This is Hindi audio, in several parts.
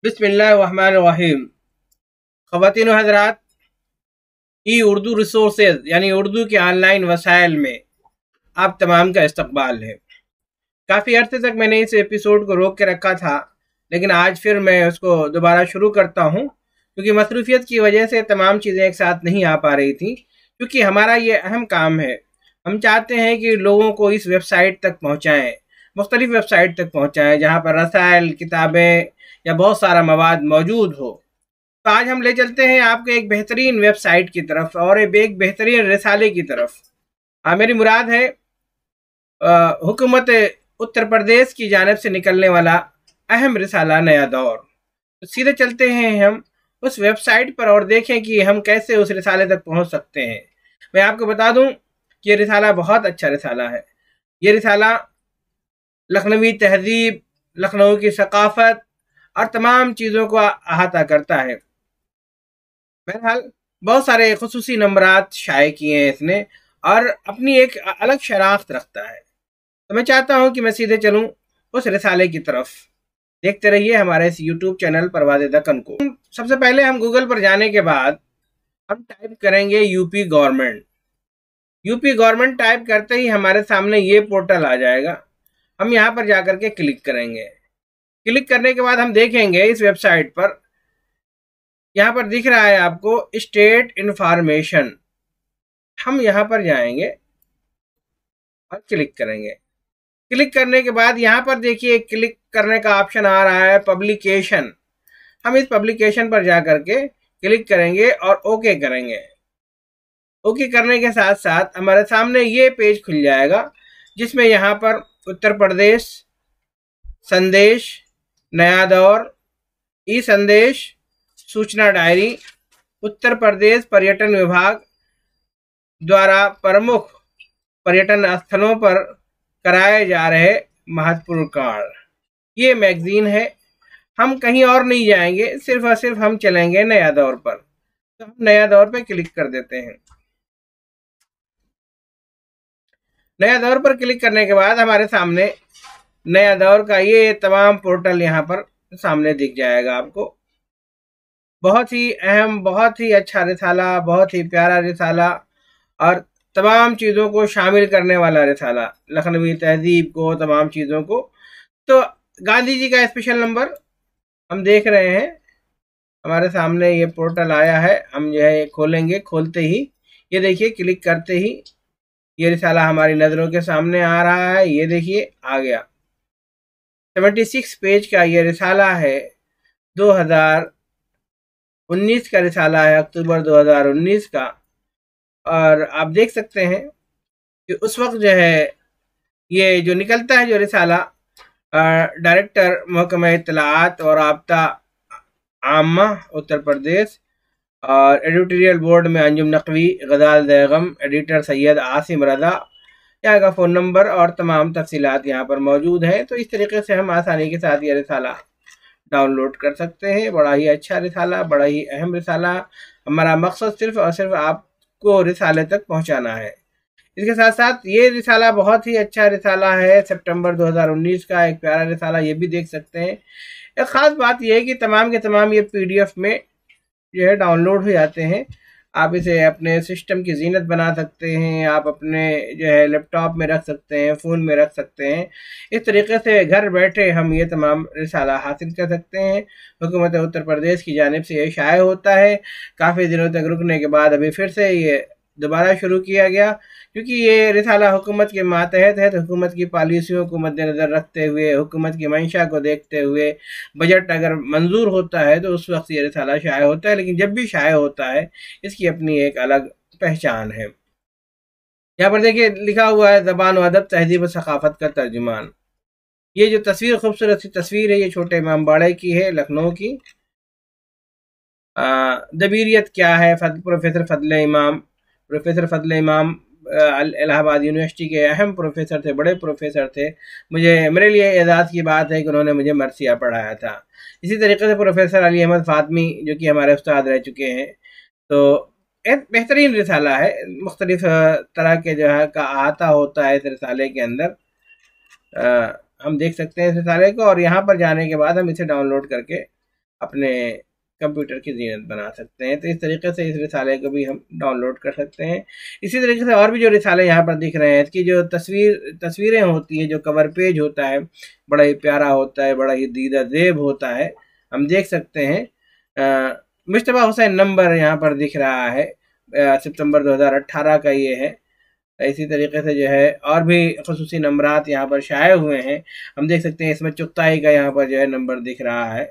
बिस्मिल्लाहिर्रहमानिर्रहीम। ख़वातीन व हज़रात, ई उर्दू रिसोर्सेज यानी उर्दू के ऑनलाइन वसाइल में आप तमाम का इस्तकबाल है। काफ़ी अर्से तक मैंने इस एपिसोड को रोक के रखा था, लेकिन आज फिर मैं उसको दोबारा शुरू करता हूँ क्योंकि मसरूफियत की वजह से तमाम चीज़ें एक साथ नहीं आ पा रही थी। क्योंकि हमारा ये अहम काम है, हम चाहते हैं कि लोगों को इस वेबसाइट तक पहुँचाएँ, मुख्तलिफ़ वेबसाइट तक पहुँचाएँ जहाँ पर रसायल, किताबें या बहुत सारा मवाद मौजूद हो। तो आज हम ले चलते हैं आपको एक बेहतरीन वेबसाइट की तरफ और एक बेहतरीन रिसाले की तरफ। मेरी मुराद है हुकूमत उत्तर प्रदेश की जानिब से निकलने वाला अहम रिसाला नया दौर। तो सीधे चलते हैं हम उस वेबसाइट पर और देखें कि हम कैसे उस रिसाले तक पहुंच सकते हैं। मैं आपको बता दूं कि ये रिसाला बहुत अच्छा रिसाला है। ये रिसाला लखनवी तहजीब, लखनऊ की सकाफ़त और तमाम चीज़ों को अहाता करता है। बहरहाल बहुत सारे खुसूसी नंबरात शाये किए हैं इसने और अपनी एक अलग शनाख्त रखता है। तो मैं चाहता हूँ कि मैं सीधे चलूँ उस रिसाले की तरफ। देखते रहिए हमारे इस यूट्यूब चैनल परवाज़े दक्कन को। सबसे पहले हम गूगल पर जाने के बाद हम टाइप करेंगे UP government. UP government type करते ही हमारे सामने ये पोर्टल आ जाएगा। हम यहाँ पर जाकर के क्लिक करेंगे। क्लिक करने के बाद हम देखेंगे इस वेबसाइट पर, यहाँ पर दिख रहा है आपको स्टेट इंफॉर्मेशन। हम यहाँ पर जाएंगे और क्लिक करेंगे। क्लिक करने के बाद यहाँ पर देखिए क्लिक करने का ऑप्शन आ रहा है पब्लिकेशन। हम इस पब्लिकेशन पर जा करके क्लिक करेंगे और ओके करेंगे। ओके करने के साथ साथ हमारे सामने ये पेज खुल जाएगा जिसमें यहाँ पर उत्तर प्रदेश संदेश, नया दौर, ई संदेश, सूचना डायरी, उत्तर प्रदेश पर्यटन विभाग द्वारा प्रमुख पर्यटन स्थलों पर कराए जा रहे महत्वपूर्ण कार्य, ये मैगजीन है। हम कहीं और नहीं जाएंगे, सिर्फ और सिर्फ हम चलेंगे नया दौर पर। तो हम नया दौर पर क्लिक कर देते हैं। नया दौर पर क्लिक करने के बाद हमारे सामने नया दौर का ये तमाम पोर्टल यहाँ पर सामने दिख जाएगा आपको। बहुत ही अहम, बहुत ही अच्छा रिसाला, बहुत ही प्यारा रिसाला और तमाम चीज़ों को शामिल करने वाला रिसाला, लखनवी तहजीब को, तमाम चीज़ों को। तो गांधी जी का स्पेशल नंबर हम देख रहे हैं, हमारे सामने ये पोर्टल आया है। हम जो है खोलेंगे, खोलते ही ये देखिए क्लिक करते ही ये रिसाला हमारी नज़रों के सामने आ रहा है। ये देखिए आ गया। 76 पेज का ये रिसाला है। 2019 का रिसाला है, अक्टूबर 2019 का। और आप देख सकते हैं कि उस वक्त जो है ये जो निकलता है जो रिसाला, डायरेक्टर महकमा इत्तलाआत और राब्ता आम्मा उत्तर प्रदेश और एडिटोरियल बोर्ड में अंजुम नकवी, गजाल बेगम, एडिटर सैयद आसिम रज़ा। यहाँ का फ़ोन नंबर और तमाम तफसीलात यहाँ पर मौजूद हैं। तो इस तरीके से हम आसानी के साथ ये रिसाला डाउनलोड कर सकते हैं। बड़ा ही अच्छा रिसाला, बड़ा ही अहम रिसाला। हमारा मकसद सिर्फ और सिर्फ आपको रिसाले तक पहुँचाना है। इसके साथ साथ ये रिसाला बहुत ही अच्छा रिसाला है, सितंबर 2019 का एक प्यारा रिसाला, ये भी देख सकते हैं। एक ख़ास बात यह है कि तमाम के तमाम ये PDF में जो है डाउनलोड हो जाते हैं। आप इसे अपने सिस्टम की जीनत बना सकते हैं, आप अपने जो है लैपटॉप में रख सकते हैं, फ़ोन में रख सकते हैं। इस तरीके से घर बैठे हम ये तमाम रिसाला हासिल कर सकते हैं। हुकूमत उत्तर प्रदेश की जानिब से ये शाये होता है। काफ़ी दिनों तक रुकने के बाद अभी फिर से ये दोबारा शुरू किया गया, क्योंकि ये रिसाला हुकूमत के मातहत है। तो हुकूमत की पॉलिसियों को मद्देनज़र रखते हुए, हुकूमत की मंशा को देखते हुए, बजट अगर मंजूर होता है तो उस वक्त ये रिसाला शाये होता है। लेकिन जब भी शाये होता है इसकी अपनी एक अलग पहचान है। यहाँ पर देखिए लिखा हुआ है ज़बान व अदब, तहजीब व सकाफ़त का तर्जुमान। ये जो तस्वीर, खूबसूरत सी तस्वीर है, ये छोटे इमाम बाड़े की है, लखनऊ की। दबीरियत क्या है? प्रोफेसर फजल इमाम इलाहाबाद यूनिवर्सिटी के अहम प्रोफेसर थे, बड़े प्रोफेसर थे। मेरे लिए एजाज़ की बात है कि उन्होंने मुझे मरसिया पढ़ाया था। इसी तरीके से प्रोफेसर अली अहमद फातमी जो कि हमारे उस्ताद रह चुके हैं। तो एक बेहतरीन रिसाला है, मुख्तलिफ तरह के जो है का अहाता होता है इस रिसाले के अंदर। हम देख सकते हैं इस रिसाले को और यहाँ पर जाने के बाद हम इसे डाउनलोड करके अपने कंप्यूटर की ज़ीनत बना सकते हैं। तो इस तरीके से इस रिसाले को भी हम डाउनलोड कर सकते हैं। इसी तरीके से और भी जो रिसाले यहाँ पर दिख रहे हैं, इसकी जो तस्वीरें होती हैं, जो कवर पेज होता है, बड़ा ही प्यारा होता है, बड़ा ही दीदा ज़ेब होता है, हम देख सकते हैं। मुश्तबा हुसैन नंबर यहाँ पर दिख रहा है, सितंबर 2018 का ये है। इसी तरीके से जो है और भी खसूसी नंबरात यहाँ पर शाये हुए हैं, हम देख सकते हैं। इसमें चुगताई का यहाँ पर जो है नंबर दिख रहा है।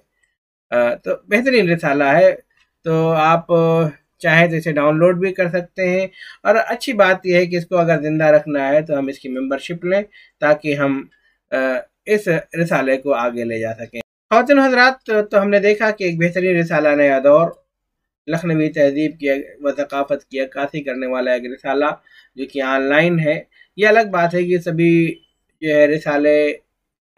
तो बेहतरीन रिसाला है। तो आप चाहें तो इसे डाउनलोड भी कर सकते हैं। और अच्छी बात यह है कि इसको अगर ज़िंदा रखना है तो हम इसकी मेंबरशिप लें, ताकि हम इस रिसाले को आगे ले जा सकें। ख़वातीन हज़रात, तो हमने देखा कि एक बेहतरीन रिसाला नया दौर, लखनवी तहज़ीब की व सकाफ़त की अक्कासी करने वाला एक रिसाला जो कि ऑनलाइन है। ये अलग बात है कि सभी जो है रिसाले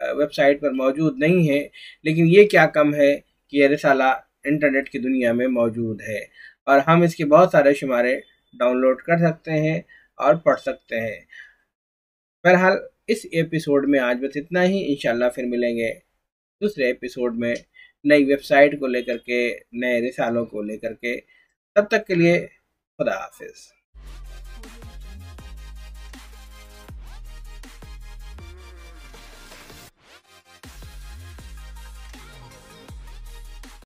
वेबसाइट पर मौजूद नहीं है, लेकिन ये क्या कम है कि ये रिसाला इंटरनेट की दुनिया में मौजूद है और हम इसके बहुत सारे शुमारे डाउनलोड कर सकते हैं और पढ़ सकते हैं। बहरहाल इस एपिसोड में आज बस इतना ही। इंशाल्लाह फिर मिलेंगे दूसरे एपिसोड में नई वेबसाइट को लेकर के, नए रिसालों को लेकर के। तब तक के लिए खुदा हाफिज़।